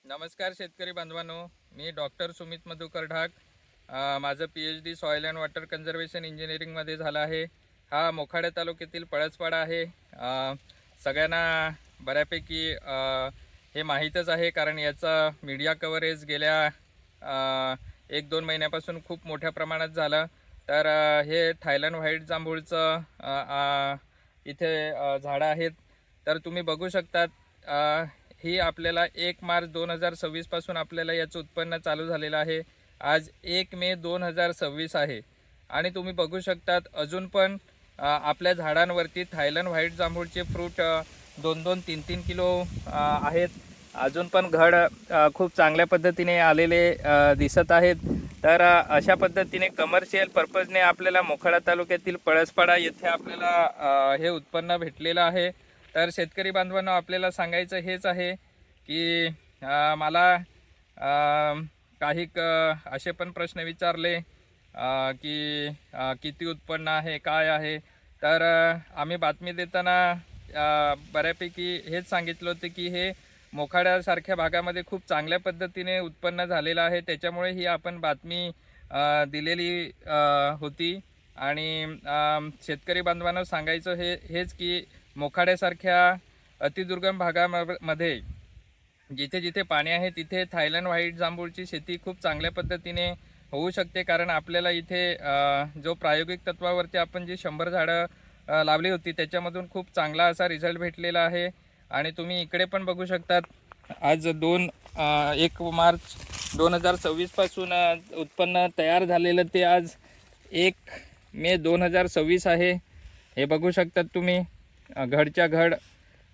नमस्कार शेतकरी बांधवांनो, मी डॉक्टर सुमित मधुकर ढाक. माझं PhD soil and water conservation इंजिनिअरिंगमध्ये झालं आहे. हा मोखाडा तालुक्यातील पळसपाडा आहे. सगळ्यांना बऱ्यापैकी हे माहीतच आहे, कारण याचा मीडिया कव्हरेज गेल्या 1-2 महिन्यापासून खूप मोठ्या प्रमाणात झालं. तर हे थायलंड व्हाईट जांभूळचं इथे झाडं आहेत. तर तुम्ही बघू शकतात, ही आपल्याला 1 मार्च 2026 पासून आपल्याला याचं उत्पन्न चालू झालेलं आहे. आज 1 मे 2026 आहे आणि तुम्ही बघू शकतात अजून पण आपल्या झाडांवरती थायलंड व्हाईट जांभूळचे फ्रूट 2-2, 3-3 किलो आहेत. अजून पण घड खूप चांगल्या पद्धतीने आलेले दिसत आहेत. तर अशा पद्धतीने कमर्शियल पर्पजने आपल्याला मोखाडा तालुक्यातील पळसपाडा येथे आपल्याला हे उत्पन्न भेटलेलं आहे. तर शेतकरी बांधवांना आपल्याला सांगायचं हेच आहे की मला काही असे पण प्रश्न विचारले की किती उत्पन्न आहे, काय आहे. तर आम्ही बातमी देताना बऱ्यापैकी हेच सांगितलं होतं की हे मोखाड्यासारख्या भागामध्ये खूप चांगल्या पद्धतीने उत्पन्न झालेलं आहे. त्याच्यामुळे ही आपण बातमी दिलेली होती. आणि शेतकरी बांधवांना सांगायचं हेच की मोखाड्यासारख्या अतिदुर्गम भागामध्ये जिथे जिथे पाणी आहे तिथे थायलंड व्हाईट जांभूळची शेती खूप चांगल्या पद्धतीने होऊ शकते. कारण आपल्याला इथे जो प्रायोगिक तत्वावरती आपण जी 100 झाडं लावली होती त्याच्यामधून खूप चांगला असा रिझल्ट भेटलेला आहे. आणि तुम्ही इकडे पण बघू शकतात, आज 1 मार्च 2026 पासून उत्पन्न तयार झालेलं ते आज 1 मे 2026 आहे. हे बघू शकतात तुम्ही, घडच्या घड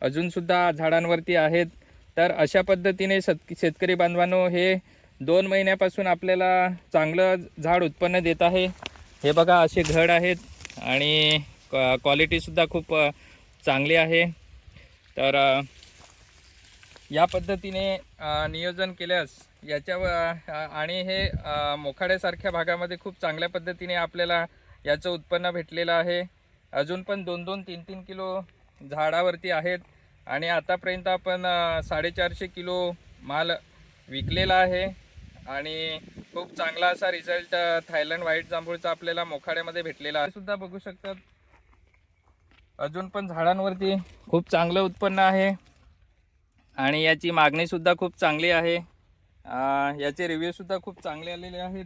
अजूनसुद्धा झाडांवरती आहेत. तर अशा पद्धतीने शेतकरी बांधवांनो, हे 2 महिन्यापासून आपल्याला चांगलं झाड उत्पन्न देत आहे. हे बघा, असे घड आहेत आणि क्वालिटीसुद्धा खूप चांगली आहे. तर या पद्धतीने नियोजन केल्यास याच्यावर आणि हे मोखाड्यासारख्या भागामध्ये खूप चांगल्या पद्धतीने आपल्याला याचं उत्पन्न भेटलेलं आहे. अजून पण 2-2, 3-3 किलो झाडावरती आहेत आणि आतापर्यंत आपण 450 किलो माल विकलेला आहे. आणि खूप चांगला असा रिझल्ट थायलंड व्हाईट जांभूळचा आपल्याला मोखाड्यामध्ये भेटलेला आहे. सुद्धा बघू शकतात, अजून पण झाडांवरती खूप चांगलं उत्पन्न आहे आणि याची मागणीसुद्धा खूप चांगली आहे. याचे रिव्ह्यूसुद्धा खूप चांगले आलेले आहेत.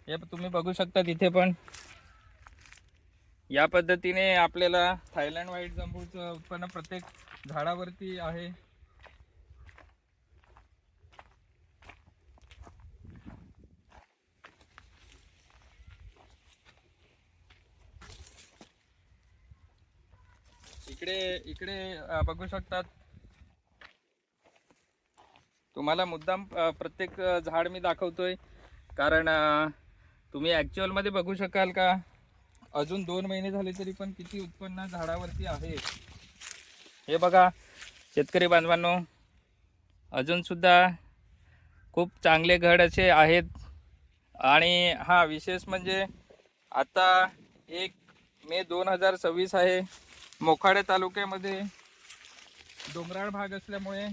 हे तुम्ही बघू शकता, तिथे पण या पद्धतीने आपल्याला थायलंड व्हाईट जांभूळचं उत्पन्न प्रत्येक झाडावरती आहे. इकडे इकडे बघू शकतात. तुम्हाला मुद्दाम प्रत्येक झाड मी दाखवतोय, कारण तुम्ही ॲक्च्युअलमध्ये बघू शकाल का अजून 2 महिने झाले तरी पण किती उत्पन्न झाडावरती आहे. हे बघा शेतकरी बांधवांनो, अजूनसुद्धा खूप चांगले घड असे आहेत. आणि हा विशेष म्हणजे आता 1 मे 2026 आहे. मोखाडा तालुक्यामध्ये डोंगराळ भाग असल्यामुळे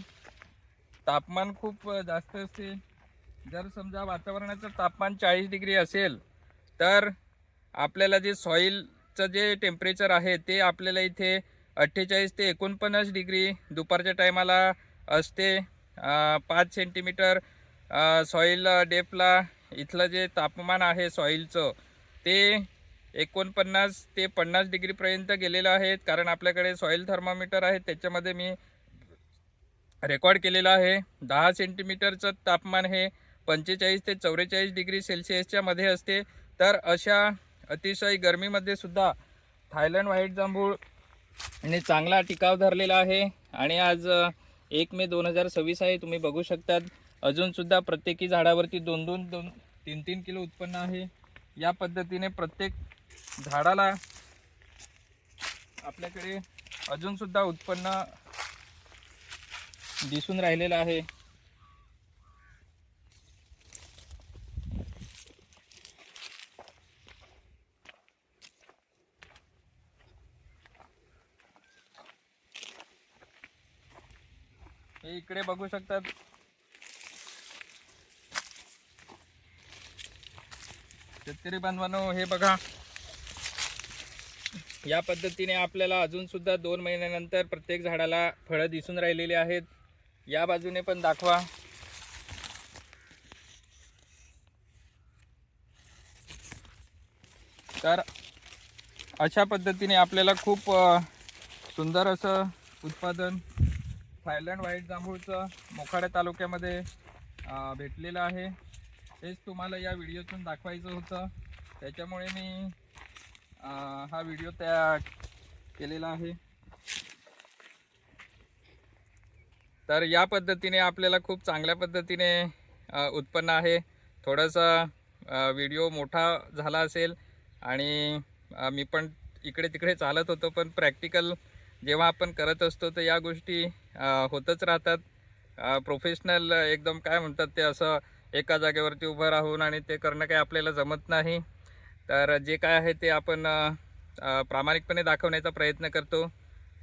तापमान खूप जास्त असते. जर समजा वातावरणाचं तापमान 40 डिग्री असेल तर आपल्याला जे सॉईलचं जे टेम्परेचर आहे ते आपल्याला इथे 48 ते 49 डिग्री दुपारच्या टायमाला असते. 5 सेंटीमीटर सॉईल डेपला इथलं जे तापमान आहे सॉईलचं ते 49 ते 50 डिग्रीपर्यंत गेलेलं आहे. कारण आपल्याकडे सॉईल थर्मामीटर आहे, त्याच्यामध्ये मी रेकॉर्ड केलेलं आहे. 10 सेंटीमीटरचं तापमान हे 45 ते 44 डिग्री सेल्सिअसच्या मध्ये असते. तर अशा अतिशय गरमीमध्ये सुद्धा थायलंड व्हाईट जांभूळ ने चांगला टिकाव धरलेला आहे. आणि आज 1 मे 2026 आहे. तुम्ही बघू शकतात, अजूनसुद्धा प्रत्येकी झाडावरती 2-2, 3-3 किलो उत्पन्न आहे. या पद्धतीने प्रत्येक झाडाला आपल्याकडे अजूनसुद्धा उत्पन्न दिसून राहिलेलं आहे. हे इकडे बघू शकतात. शेतकरी बांधवांनो, हे बघा, या पद्धतीने आपल्याला अजून सुद्धा 2 महिन्यानंतर प्रत्येक झाडाला फळं दिसून राहिलेली आहेत. या बाजूने पण दाखवा. तर अशा पद्धतीने आपल्याला खूप सुंदर असं उत्पादन थायलंड व्हाईट जांभूळचं मोखाडा तालुक्यामध्ये भेटलेलं आहे. हेच तुम्हाला या व्हिडिओतून दाखवायचं होतं, त्याच्यामुळे मी हा व्हिडिओ तयार केलेला आहे. तर या पद्धतीने आपल्याला खूप चांगल्या पद्धतीने उत्पन्न आहे. थोडासा व्हिडिओ मोठा झाला असेल आणि मी पण इकडे तिकडे चालत होतो, पण प्रॅक्टिकल जेव्हा आपण करत असतो तर या गोष्टी होतच राहतात. प्रोफेशनल एकदम काय म्हणतात ते, असं एका जागेवरती उभं राहून आणि ते करणं काही आपल्याला जमत नाही. तर जे काय आहे ते आपण प्रामाणिकपणे दाखवण्याचा प्रयत्न करतो.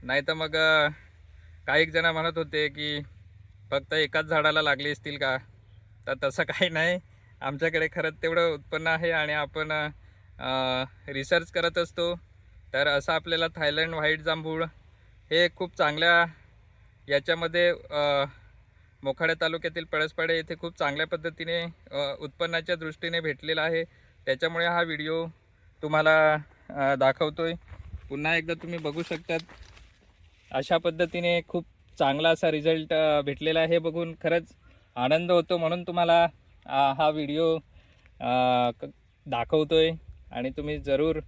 नाही तर मग काही जण म्हणत होते की फक्त एकाच झाडाला लागले असतील का, तर तसं काही नाही. आमच्याकडे खरंच तेवढं उत्पन्न आहे आणि आपण रिसर्च करत असतो. तर असं आपल्याला थायलंड व्हाईट जांभूळ हे खूप चांगल्या याच्यामध्ये मोखाडा तालुक्यातील पळसपाडे येथे खूप चांगल्या पद्धतीने उत्पन्नाच्या दृष्टीने भेटलेला आहे. त्याच्यामुळे हा व्हिडिओ तुम्हाला दाखवतोय. पुन्हा एकदा तुम्ही बघू शकतात, अशा पद्धतीने खूप चांगला असा रिझल्ट भेटलेला आहे. बघून खरंच आनंद होतो, म्हणून तुम्हाला हा व्हिडिओ दाखवतोय आणि तुम्ही जरूर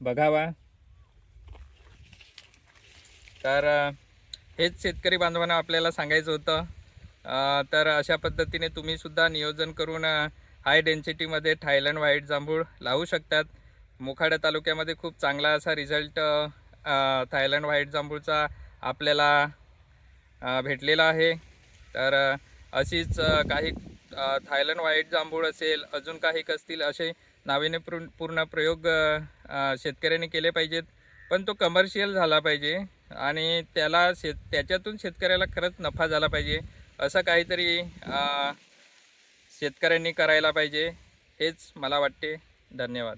बघावा. तर हेच शेतकरी बांधवांना आपल्याला सांगायचं होतं. तर अशा पद्धतीने तुम्ही सुद्धा नियोजन करून हाय डेन्सिटीमध्ये थायलंड व्हाईट जांभूळ लावू शकतात. मोखाडा तालुक्यामध्ये खूप चांगला असा रिझल्ट थायलंड व्हाईट जांभूळचा आपल्याला भेटलेला आहे. तर अशीच काही थायलंड व्हाईट जांभूळ असेल, अजून काही असतील, असे नाविन्यपूर्ण प्रयोग शेतकऱ्यांनी केले पाहिजेत. पण तो कमर्शियल झाला पाहिजे आणि त्याच्यातून शेतकऱ्याला खरंच नफा झाला पाहिजे. असं काहीतरी शेतकऱ्यांनी करायला पाहिजे, हेच मला वाटते. धन्यवाद.